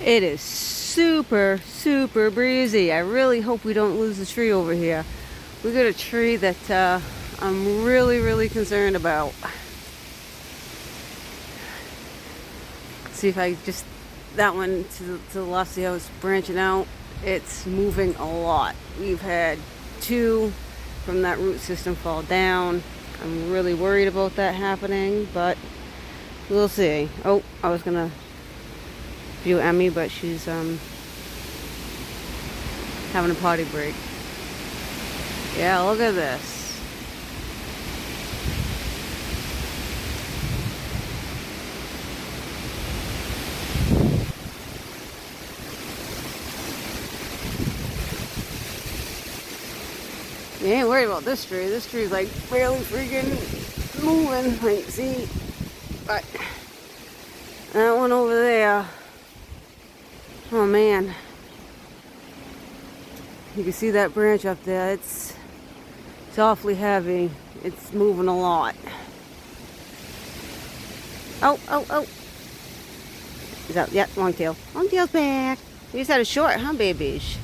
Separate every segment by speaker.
Speaker 1: It is super, super breezy. I really hope we don't lose the tree over here. We got a tree that I'm really, really concerned about. See if I just, that one to the left, see how it's branching out? It's moving a lot. We've had two from that root system fall down. I'm really worried about that happening, but we'll see. Oh, I was gonna view Emmy, but she's having a potty break. Yeah, look at this. You ain't worried about this tree. This tree's like barely freaking moving. Like, see, but that one over there. Oh man, you can see that branch up there. It's awfully heavy. It's moving a lot. Oh, oh, oh. Is that, yeah, Longtail. Longtail's back. You just had a short, huh, babies?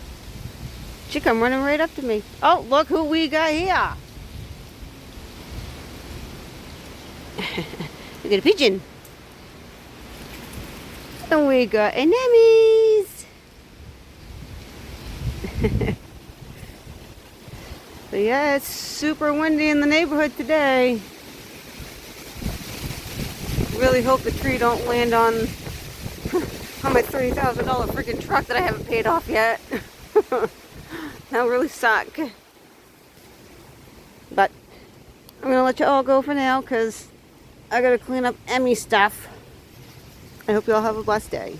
Speaker 1: She come running right up to me. Oh, look who we got here. We got a pigeon. And we got anemones. So yeah, it's super windy in the neighborhood today. Really hope the tree don't land on my $30,000 freaking truck that I haven't paid off yet. That would really suck. But I'm gonna let you all go for now because I gotta clean up Emmy's stuff. I hope you all have a blessed day.